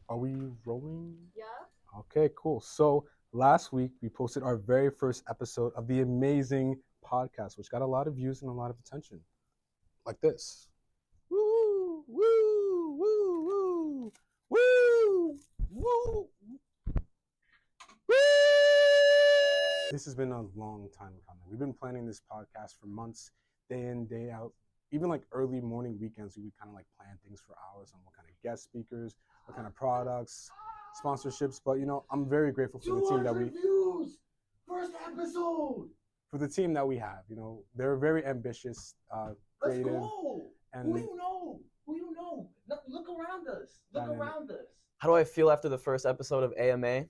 Are we rolling? Yeah. Okay, cool. So last week we posted our very first episode of the amazing podcast, which got a lot of views and a lot of attention. Like this. Woo! Woo! Woo! Woo! Woo! Woo! This has been a long time coming. We've been planning this podcast for months, day in, day out. Even like early morning weekends, we would kind of like plan things for hours on what kind of guest speakers, what kind of products, sponsorships. But I'm very grateful for the team that views, first episode. For the team that we have. They're very ambitious, creative. Let's go. And Who you know? Look around us. How do I feel after the first episode of AMA?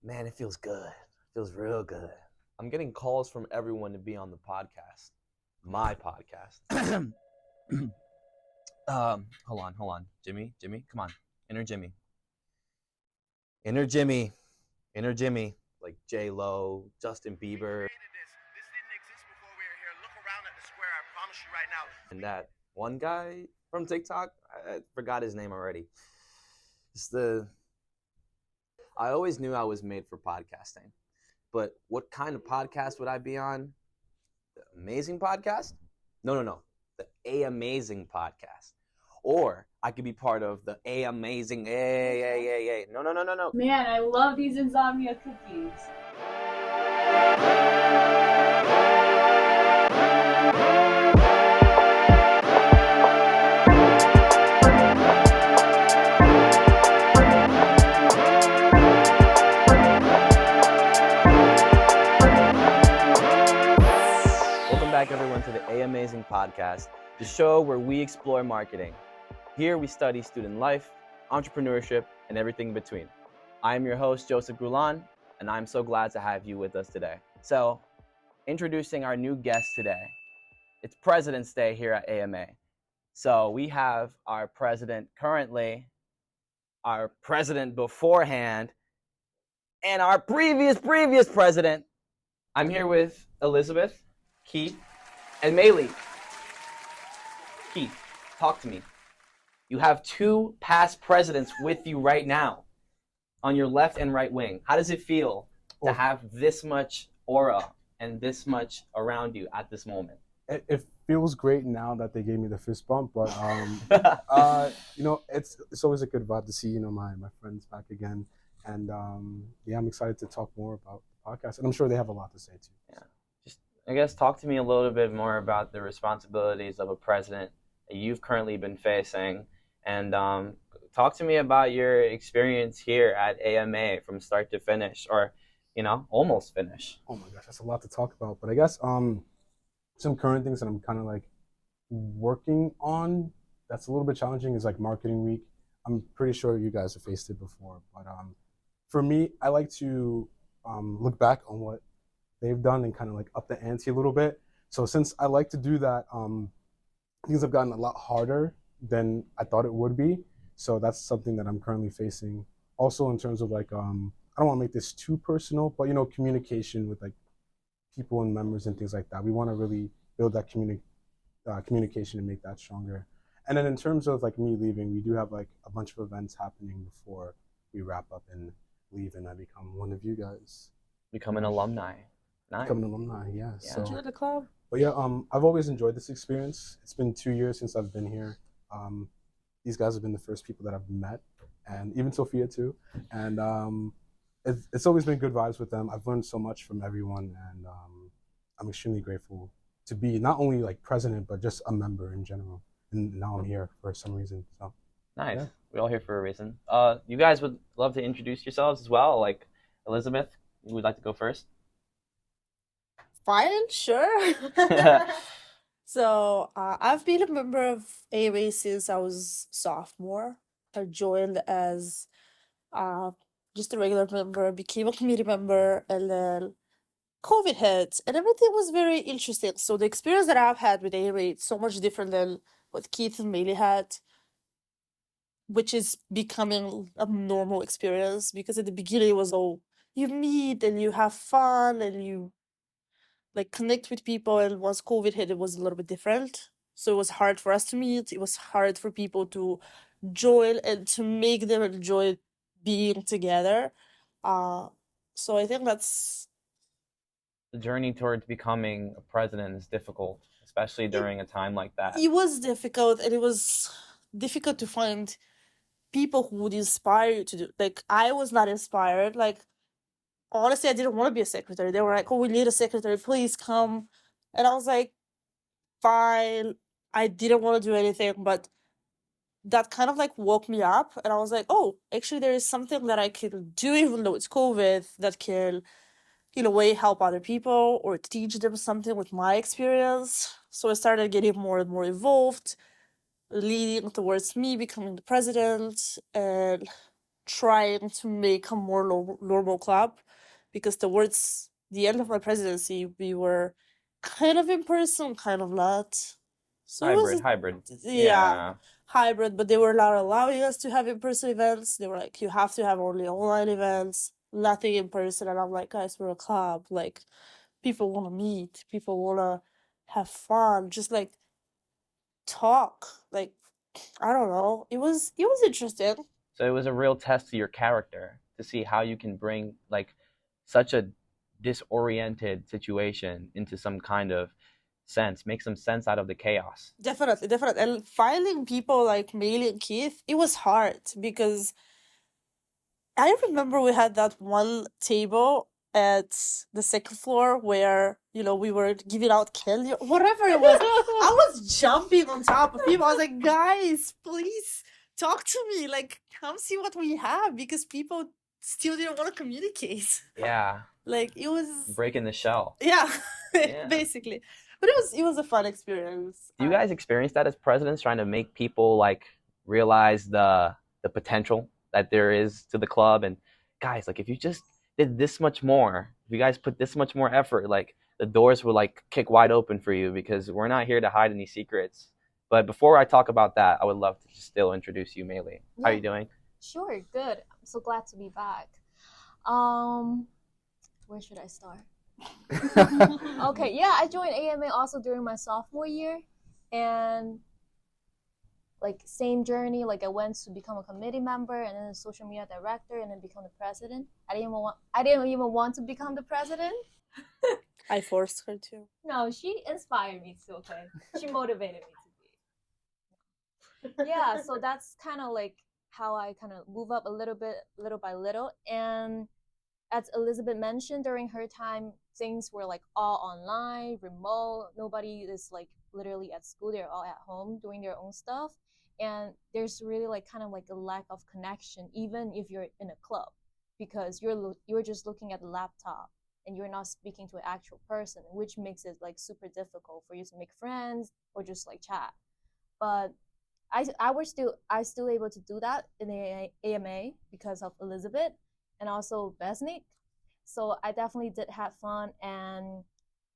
Man, it feels good. It feels real good. I'm getting calls from everyone to be on the podcast. My podcast. Hold on. Jimmy, come on. Inner Jimmy. Like J-Lo, Justin Bieber. This didn't exist before we were here. Look around at the square. I promise you right now. And that one guy from TikTok, I forgot his name already. I always knew I was made for podcasting. But what kind of podcast would I be on? The Amazing Podcast? No. The A Amazing Podcast. Or I could be part of the A Amazing A. No. Man, I love these insomnia cookies. Welcome back, everyone, to the A Amazing Podcast, the show where we explore marketing. Here we study student life, entrepreneurship, and everything in between. I'm your host, Joseph Grulan, and I'm so glad to have you with us today. So, introducing our new guest today. It's President's Day here at AMA. So we have our president currently, our president beforehand, and our previous president. I'm here with Elizabet, Keith, and Meilly. Keith, talk to me. You have two past presidents with you right now on your left and right wing. How does it feel to have this much aura and this much around you at this moment? It feels great now that they gave me the fist bump, but it's always a good vibe to see my friends back again, and I'm excited to talk more about the podcast, and I'm sure they have a lot to say too. Yeah, just I guess talk to me a little bit more about the responsibilities of a president that you've currently been facing, and talk to me about your experience here at AMA from start to finish, or almost finish. Oh my gosh, that's a lot to talk about, but I guess some current things that I'm kind of like working on that's a little bit challenging is like marketing week. I'm pretty sure you guys have faced it before, but for me, I like to look back on what they've done and kind of like up the ante a little bit. So since I like to do that, things have gotten a lot harder than I thought it would be. So that's something that I'm currently facing. Also in terms of like, I don't want to make this too personal, but communication with like people and members and things like that. We want to really build that communication and make that stronger. And then in terms of like me leaving, we do have like a bunch of events happening before we wrap up and leave, and I become one of you guys. Become an alumni. Nice. Become an alumni, yeah. So, join the club. But yeah, I've always enjoyed this experience. It's been 2 years since I've been here. These guys have been the first people that I've met, and even Sophia too. And it's always been good vibes with them. I've learned so much from everyone, and I'm extremely grateful to be not only like president, but just a member in general. And now I'm here for some reason. So nice. Yeah. We're all here for a reason. You guys would love to introduce yourselves as well. Like Elizabeth, you would like to go first? Fine, sure. So I've been a member of AMA since I was sophomore. I joined as just a regular member, became a committee member, and then COVID hit, and everything was very interesting. So the experience that I've had with AMA is so much different than what Keith and Meilly had, which is becoming a normal experience, because at the beginning it was all you meet and you have fun and you like connect with people, and once COVID hit, it was a little bit different. So it was hard for us to meet. It was hard for people to join and to make them enjoy being together. So I think that's The journey towards becoming a president is difficult, especially during a time like that. it was difficult, and it was difficult to find people who would inspire you to do. Like, I was not inspired. Like, honestly, I didn't want to be a secretary. They were like, "Oh, we need a secretary. Please come." And I was like, "Fine." I didn't want to do anything, but that kind of like woke me up, and I was like, "Oh, actually, there is something that I can do, even though it's COVID, that can, in a way, help other people or teach them something with my experience." So I started getting more and more involved, leading towards me becoming the president and trying to make a more normal club, because towards the end of my presidency we were kind of in person, kind of not. So it was Hybrid. yeah, hybrid, but they were not allowing us to have in-person events. They were like, you have to have only online events, nothing in person. And I'm like, guys, we're a club. Like, people want to meet, people want to have fun, just like talk. Like, I don't know. It was interesting. So it was a real test to your character to see how you can bring like such a disoriented situation into some kind of sense, make some sense out of the chaos. Definitely. And finding people like Meilly and Keith, it was hard, because I remember we had that one table at the second floor where, we were giving out candy or whatever it was. I was jumping on top of people. I was like, guys, please talk to me. Like, come see what we have, because people still didn't want to communicate. Yeah. Like, it was breaking the shell. Yeah, Yeah. basically. But it was a fun experience. Do you guys experience that as presidents, trying to make people like realize the potential that there is to the club? And guys, like, if you just did this much more, if you guys put this much more effort, like, the doors will like kick wide open for you, because we're not here to hide any secrets. But before I talk about that, I would love to just still introduce you, Meilly. How are you doing? Sure, good. I'm so glad to be back. Where should I start? Okay, yeah, I joined AMA also during my sophomore year, and like same journey. Like, I went to become a committee member, and then a social media director, and then become the president. I didn't even want to become the president. I forced her to. No, she inspired me to. Okay, she motivated me to be. Yeah, so that's kind of like how I kind of move up a little bit, little by little. And as Elizabeth mentioned, during her time, things were like all online, remote. Nobody is like literally at school. They're all at home doing their own stuff. And there's really like kind of like a lack of connection, even if you're in a club, because you're just looking at the laptop and you're not speaking to an actual person, which makes it like super difficult for you to make friends or just like chat. But I still able to do that in the AMA because of Elizabeth and also Besnik. So I definitely did have fun. And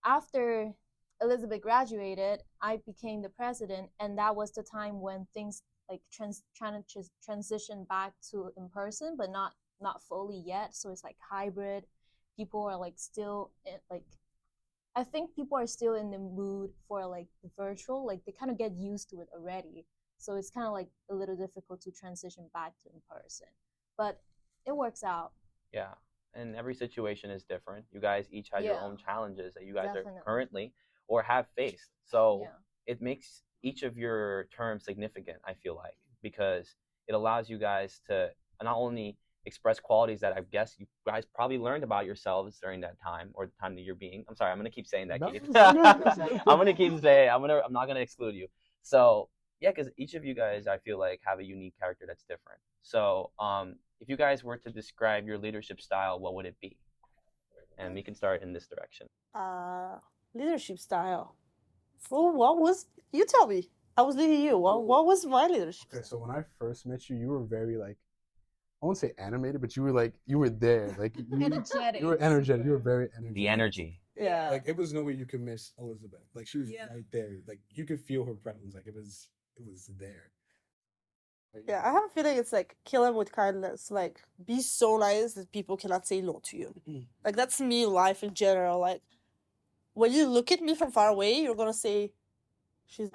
after Elizabeth graduated, I became the president, and that was the time when things like trying to transition back to in person, but not fully yet. So it's like hybrid. People are like still like, I think people are still in the mood for like the virtual. Like, they kind of get used to it already. So it's kind of like a little difficult to transition back to in person, but it works out. Yeah, and every situation is different. You guys each have your own challenges that you guys Definitely. are currently or have faced. So Yeah. it makes each of your terms significant, I feel like, because it allows you guys to not only express qualities that I guess you guys probably learned about yourselves during that time, or the time that you're being. I'm sorry, I'm gonna keep saying that, No. Keith. I'm gonna keep saying. I'm not gonna exclude you. So yeah, because each of you guys, I feel like, have a unique character that's different. So if you guys were to describe your leadership style, what would it be? And we can start in this direction. Leadership style. Well, what was, you tell me. I was leading you. What was my leadership? Okay, so when I first met you, you were very like, I won't say animated, but you were there. Like, Energetic. You were energetic. You were very energetic. The energy. Yeah. Like, it was no way you could miss Elizabeth. Like, she was Yeah. right there. Like, you could feel her presence. Like, it was there. Like, Yeah, I have a feeling it's like kill them with kindness. Like, be so nice that people cannot say no to you. Like, that's me in life in general. Like, when you look at me from far away, you're gonna say, she's.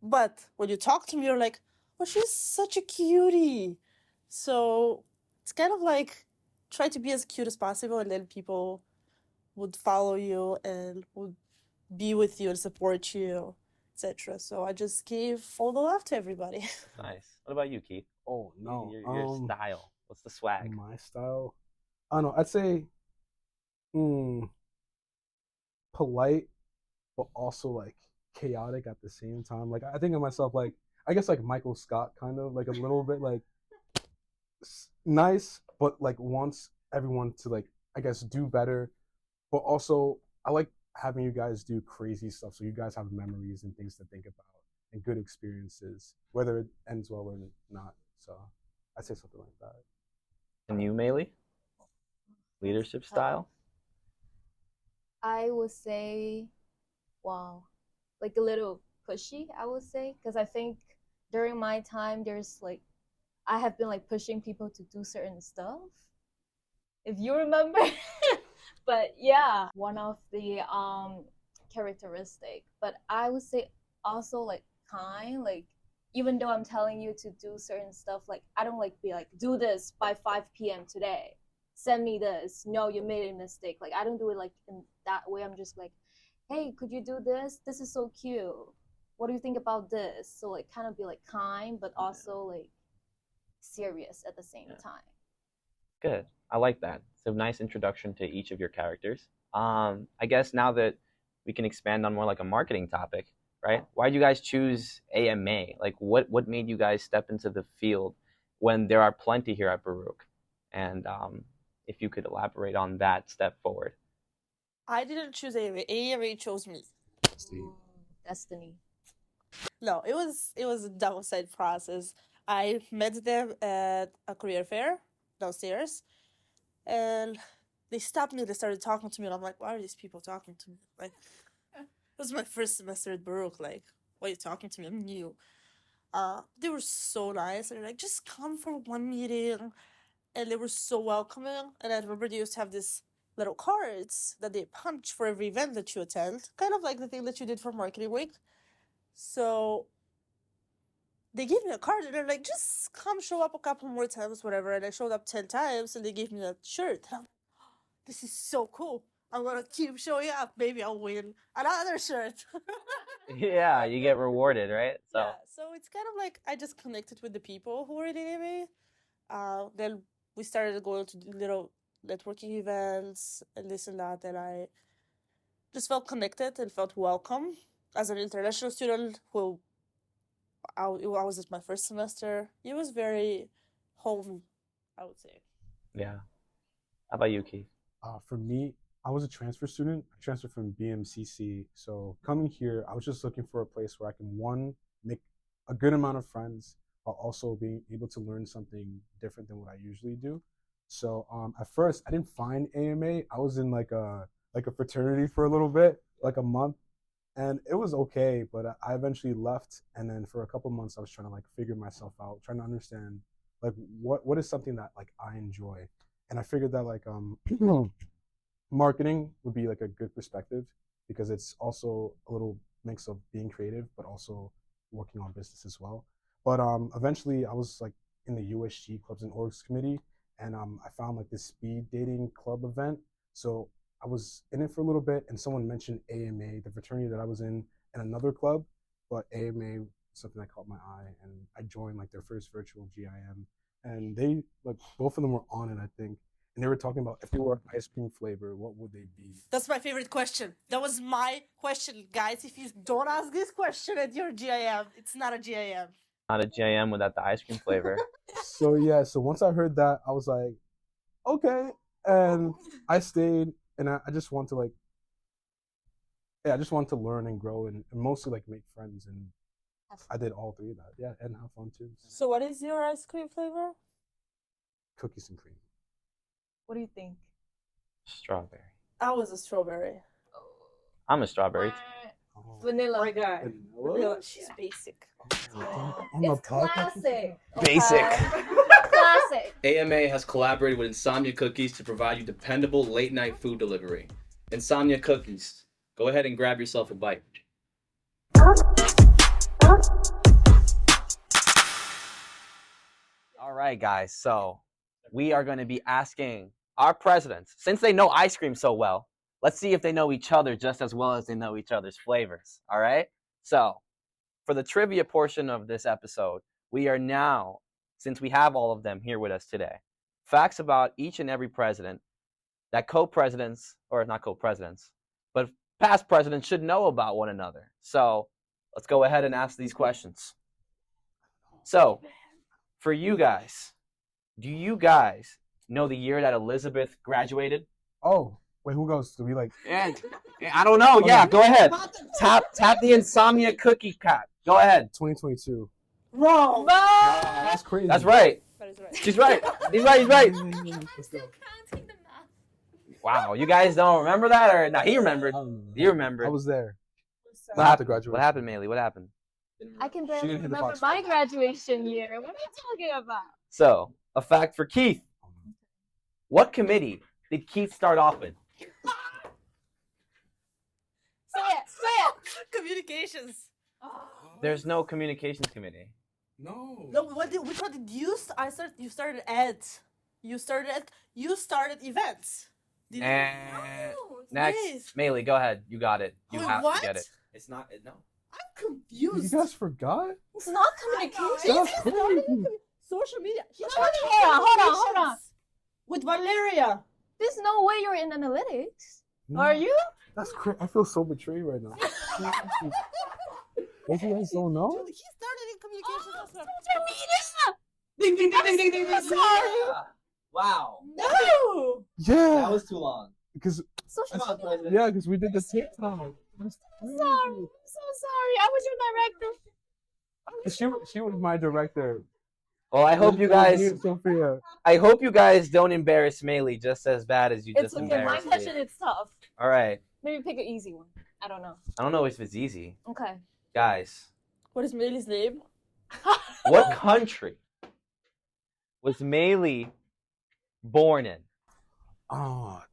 But when you talk to me, you're like, oh, she's such a cutie. So it's kind of like try to be as cute as possible, and then people would follow you and would be with you and support you, etc. So I just gave all the love to everybody. Nice. What about you, Keith? Oh no. Your style. What's the swag? My style. I don't know. I'd say polite, but also like chaotic at the same time. Like I think of myself like I guess like Michael Scott kind of like a little bit like nice, but like wants everyone to like I guess do better. But also I like having you guys do crazy stuff so you guys have memories and things to think about and good experiences, whether it ends well or not. So I'd say something like that. And you, Meilly? Leadership style? I would say, wow, like a little pushy, I would say, because I think during my time, there's like, I have been like pushing people to do certain stuff, if you remember. But yeah, one of the characteristic. But I would say also like kind, like even though I'm telling you to do certain stuff, like I don't like be like, do this by 5 p.m. today. Send me this. No, you made a mistake. Like I don't do it like in that way. I'm just like, hey, could you do this? This is so cute. What do you think about this? So like kind of be like kind, but also like serious at the same time. Good. I like that. It's a nice introduction to each of your characters. I guess now that we can expand on more like a marketing topic, right? Why did you guys choose AMA? Like what made you guys step into the field when there are plenty here at Baruch? And if you could elaborate on that step forward. I didn't choose AMA. AMA chose me. Destiny. No, it was a double-sided process. I met them at a career fair downstairs, and they stopped me. They started talking to me, and I'm like, why are these people talking to me? Like, it was my first semester at Baruch. Like, why are you talking to me? I'm new. They were so nice, and they're like, just come for one meeting. And they were so welcoming. And I remember they used to have this little cards that they punch for every event that you attend, kind of like the thing that you did for Marketing Week. So they gave me a card, and they're like, just come show up a couple more times, whatever. And I showed up 10 times, and they gave me a shirt. And I'm like, oh, this is so cool. I'm going to keep showing up. Maybe I'll win another shirt. Yeah, you get rewarded, right? So Yeah, so it's kind of like I just connected with the people who were in AMA. Then we started going to little networking events and this and that, and I just felt connected and felt welcome as an international student who I was at my first semester. It was very home, I would say. yeah. How about you, Keith? For me, I was a transfer student. I transferred from BMCC. So coming here, I was just looking for a place where I can, one, make a good amount of friends, while also being able to learn something different than what I usually do. So at first, I didn't find AMA. I was in like a fraternity for a little bit, like a month, and it was okay. But I eventually left, and then for a couple months, I was trying to like figure myself out, trying to understand like what is something that like I enjoy, and I figured that like marketing would be like a good perspective because it's also a little mix of being creative, but also working on business as well. But eventually, I was like in the USG Clubs and Orgs committee, and I found like this speed dating club event. So I was in it for a little bit, and someone mentioned AMA, the fraternity that I was in, and another club. But AMA, something that caught my eye, and I joined like their first virtual GIM, and they like both of them were on it, I think. And they were talking about if they were ice cream flavor, what would they be? That's my favorite question. That was my question, guys. If you don't ask this question at your GIM, it's not a GIM. Not a GIM without the ice cream flavor. So yeah, so once I heard that, I was like, okay. And I stayed, and I just want to like, I just want to learn and grow and mostly like make friends. And I did all three of that. Yeah, and have fun too. So what is your ice cream flavor? Cookies and cream. What do you think? Strawberry. I was a strawberry. I'm a strawberry. Vanilla. My guy. Vanilla? She's basic. It's classic. Basic. Classic. AMA has collaborated with Insomnia Cookies to provide you dependable late-night food delivery. Insomnia Cookies. Go ahead and grab yourself a bite. All right, guys. So we are going to be asking our presidents, since they know ice cream so well, let's see if they know each other just as well as they know each other's flavors. All right. So for the trivia portion of this episode, we are now, since we have all of them here with us today, facts about each and every president that co-presidents, or not co-presidents, but past presidents should know about one another. So let's go ahead and ask these questions. So for you guys, do you guys know the year that Elizabeth graduated? Oh, wait, who goes? Do we like? And I don't know. Yeah, go ahead. Tap the insomnia cookie cap. Go ahead. 2022. Wrong. That's crazy. That's right. That is right. She's right. He's right. He's right. I'm still counting the math. Wow, you guys don't remember that, or no? He remembered. He remembered. I was there. What Not happened? the graduation. What happened, Meilly? What happened? I can She barely didn't hit the remember box. my graduation year. What are you talking about? So, a fact for Keith. What committee did Keith start off with? Say it. Communications. There's no communications committee. No. No, which one did you? You started ed. You started events. Did you? And No, next, Yes. Meilly, go ahead. You got it. You Wait, have what? to get it. It's not. No. I'm You confused. guys forgot? It's not communication. That's He started crazy. social media. He Hold started on. communications with Valeria. There's no way you're in analytics. Are you? That's crazy. I feel so betrayed right now. Don't you guys don't know? He started in communications as well. Social media. Ding ding ding ding ding ding. ding. Sorry. Wow. No. Yeah. That was too long. Because Social Come on, media. President. yeah, because we did the TikTok. That's Sorry. I'm so sorry. I was your director. She was my director. Well, I hope you guys. Me and Sophia. I hope you guys don't embarrass Meilly just as bad as you It's just okay. My embarrassed question me. is tough. All right. Maybe pick an easy one. I don't know. I don't know if it's easy, Okay. guys. What is Meilly's name? What country was Meilly born in? Oh,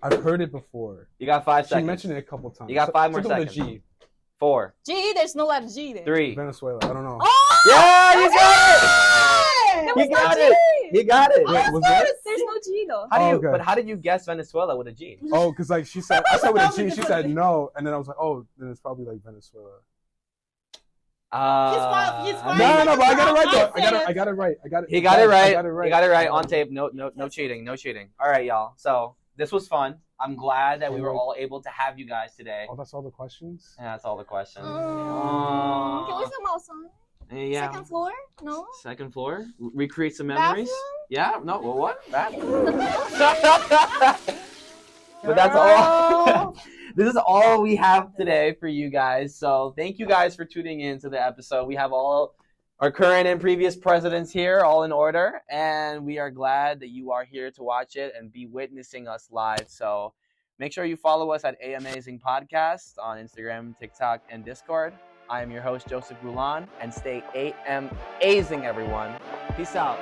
I've heard it before. You got 5 She seconds. mentioned it a couple times. You got 5 more Something with seconds. a G. 4, G. There's no letter G there. 3. Venezuela. I don't know. Oh! Yeah, you got There it. was You got no it. G. You got it. Wait, was that? There's no G though. How do you? Oh, okay. But how did you guess Venezuela with a G? Oh, because like she said, I said with a G. She said no, and then I was like, oh, then it's probably like Venezuela. He's fine. No, but I got it right though. I said it. I got it right. I got it. He got it right. I got it right. He got it right on tape. No cheating. No cheating. All right, y'all. So this was fun. I'm glad that we were all able to have you guys today. Oh, that's all the questions. Yeah, that's all the questions. Can we film outside? Yeah. Second floor? No. Second floor. Recreate some memories. Bathroom? Yeah. No. Well, what? But that's all. This is all we have today for you guys. So thank you guys for tuning in to the episode. We have all our current and previous presidents here, all in order, and we are glad that you are here to watch it and be witnessing us live. So make sure you follow us at Amazing Podcast on Instagram, TikTok, and Discord. I am your host, Joseph Gulan, and stay amazing, everyone. Peace out.